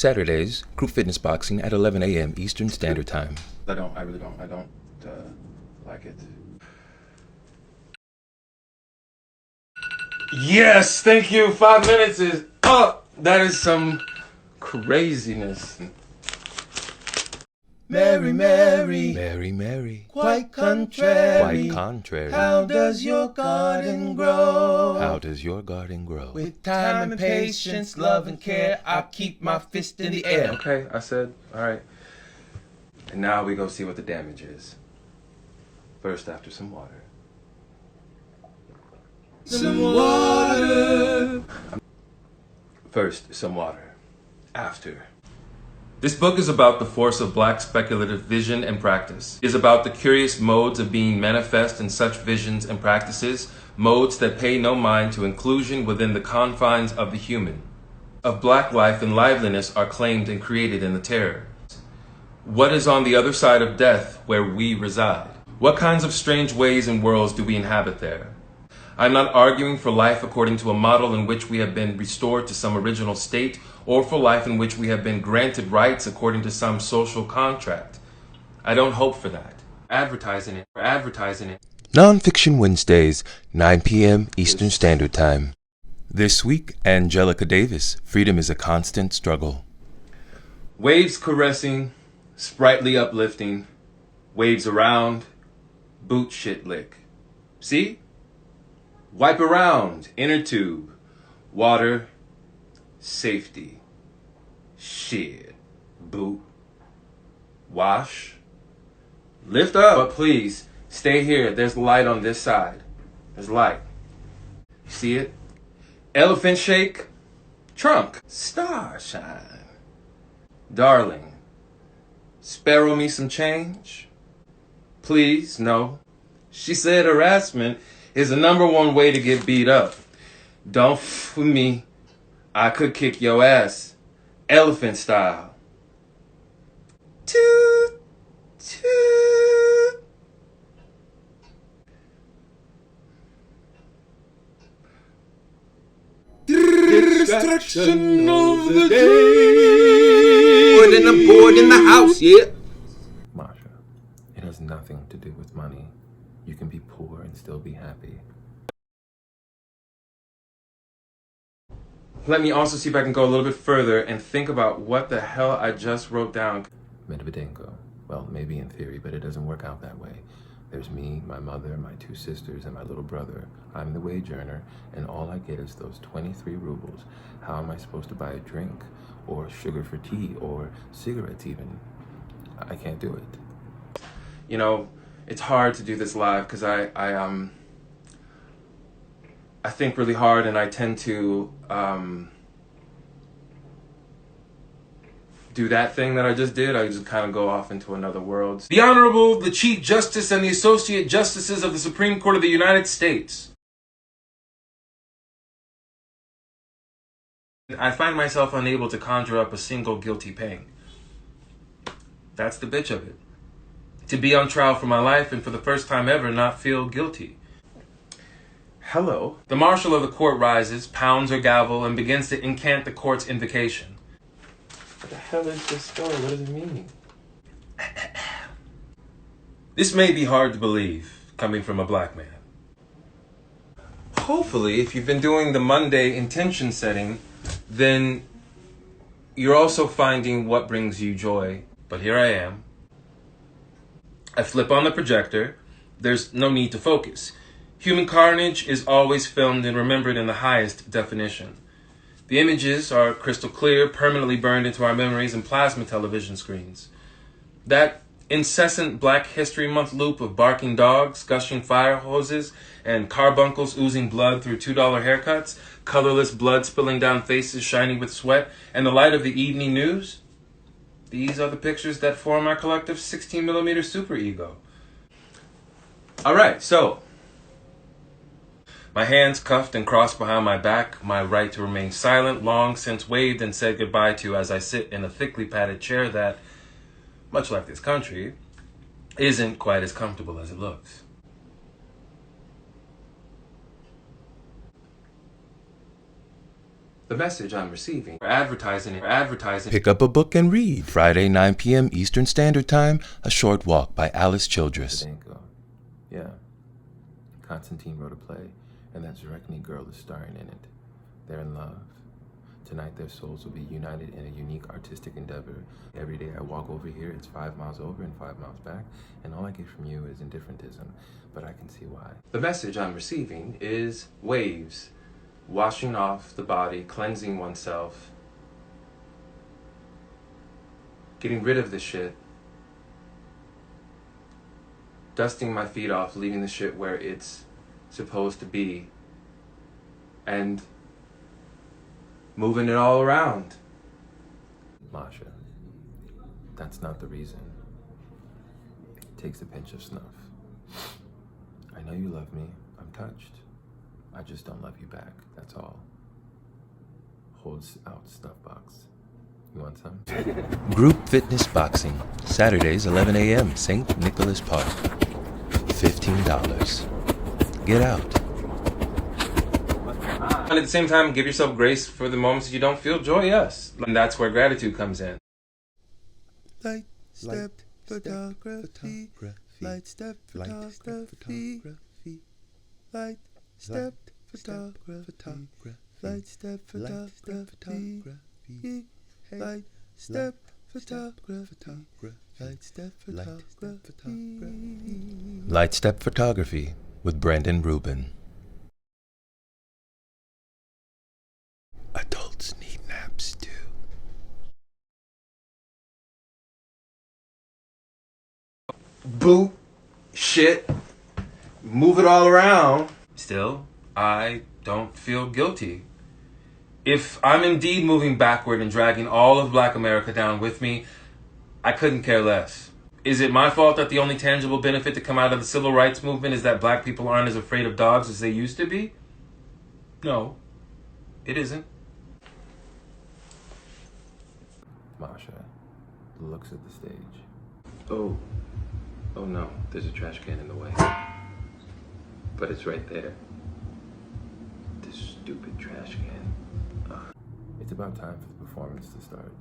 Saturdays, group fitness boxing at 11 a.m. Eastern Standard Time. I really don't like it. Yes, thank you. 5 minutes is up. That is some craziness. Mary, Mary, Mary, Mary, quite contrary. quite contrary. How does your garden grow? How does your garden grow? With time and patience, love and care, I keep my fist in the air. Okay, I said, all right. And now we go see what the damage is. First, after some water. Some water. First, some water. After. This book is about the force of black speculative vision and practice. It is about the curious modes of being manifest in such visions and practices, modes that pay no mind to inclusion within the confines of the human. Of black life and liveliness are claimed and created in the terror. What is on the other side of death where we reside? What kinds of strange ways and worlds do we inhabit there? I'm not arguing for life according to a model in which we have been restored to some original state, or for life in which we have been granted rights according to some social contract. I don't hope for that. Advertising it. Nonfiction Wednesdays, 9 p.m. Eastern Standard Time. This week, Angelica Davis, Freedom is a Constant Struggle. Waves caressing, sprightly uplifting, waves around, boot shit lick. See? Wipe around, inner tube, water, safety, shit, boot, wash, lift up. But please, stay here. There's light on this side. There's light. You see it? Elephant shake, trunk, star shine. Darling, sparrow me some change? Please, no. She said harassment is the #1 way to get beat up. Don't f with me. I could kick your ass, elephant style. Toot, toot. Destruction of the day. Bored and I'm bored in the house, yeah. Marsha, it has nothing to do with money. You can be poor and still be happy. Let me also see if I can go a little bit further and think about what the hell I just wrote down. Medvedenko. Well, maybe in theory, but it doesn't work out that way. There's me, my mother, my 2 sisters, and my little brother. I'm the wage earner, and all I get is those 23 rubles. How am I supposed to buy a drink, or sugar for tea, or cigarettes even? I can't do it. You know, it's hard to do this live because I think really hard, and I tend to do that thing that I just did. I just kind of go off into another world. The Honorable, the Chief Justice, and the Associate Justices of the Supreme Court of the United States. I find myself unable to conjure up a single guilty pang. That's the bitch of it. To be on trial for my life and for the first time ever not feel guilty. Hello. The marshal of the court rises, pounds her gavel, and begins to incant the court's invocation. What the hell is this story? What does it mean? This may be hard to believe, coming from a black man. Hopefully, if you've been doing the Monday intention setting, then you're also finding what brings you joy. But here I am. I flip on the projector. There's no need to focus. Human carnage is always filmed and remembered in the highest definition. The images are crystal clear, permanently burned into our memories and plasma television screens. That incessant Black History Month loop of barking dogs, gushing fire hoses, and carbuncles oozing blood through $2 haircuts, colorless blood spilling down faces shining with sweat, and the light of the evening news. These are the pictures that form our collective 16mm superego. All right, so my hands cuffed and crossed behind my back, my right to remain silent, long since waved and said goodbye to as I sit in a thickly padded chair that, much like this country, isn't quite as comfortable as it looks. The message I'm receiving, advertising. Pick up a book and read. Friday, 9 p.m. Eastern Standard Time, A Short Walk by Alice Childress. Yeah. Constantine wrote a play, and that Zrekny girl is starring in it. They're in love. Tonight their souls will be united in a unique artistic endeavor. Every day I walk over here, it's 5 miles over and 5 miles back, and all I get from you is indifferentism, but I can see why. The message I'm receiving is waves, washing off the body, cleansing oneself, getting rid of the shit, dusting my feet off, leaving the shit where it's supposed to be, and moving it all around. Masha, that's not the reason. It takes a pinch of snuff. I know you love me. I'm touched. I just don't love you back, that's all. Holds out snuff box. You want some? Group Fitness Boxing, Saturdays, 11 a.m., St. Nicholas Park. $15. Get out. And at the same time, give yourself grace for the moments you don't feel joy, yes. And that's where gratitude comes in. Light step photography. Light step photography. Light step photography. Light step photography. Light step photography. Light step photography. Light Step Photography with Brandon Rubin. Adults need naps too. Boot, shit, move it all around. Still, I don't feel guilty. If I'm indeed moving backward and dragging all of Black America down with me, I couldn't care less. Is it my fault that the only tangible benefit to come out of the civil rights movement is that Black people aren't as afraid of dogs as they used to be? No, it isn't. Masha looks at the stage. Oh no, there's a trash can in the way. But it's right there. This stupid trash can. It's about time for the performance to start.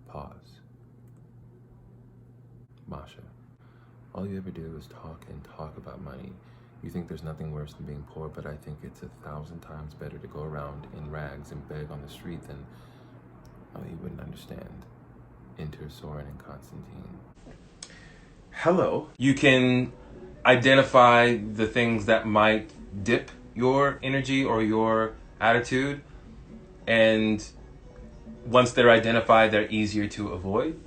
Pause. Masha, all you ever do is talk and talk about money. You think there's nothing worse than being poor, but I think it's 1,000 times better to go around in rags and beg on the street than, oh, you wouldn't understand. Enter Soren and Constantine. Hello. You can identify the things that might dip your energy or your attitude, and once they're identified, they're easier to avoid.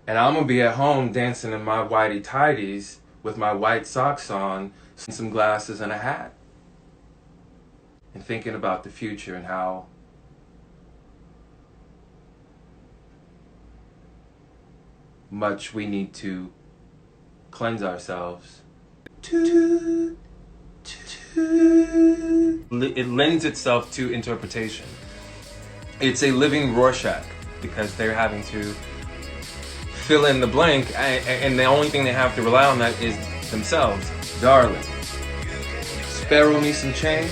And I'm gonna be at home dancing in my whitey tighties with my white socks on, some glasses and a hat, and thinking about the future and how much we need to cleanse ourselves. It lends itself to interpretation. It's a living Rorschach because they're having to fill in the blank, and the only thing they have to rely on that is themselves. Darling, sparrow me some change.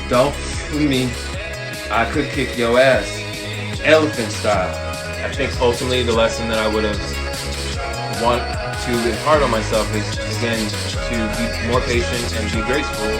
Don't f me. I could kick your ass, elephant style. I think ultimately the lesson that I would have want to impart on myself is, again, to be more patient and be graceful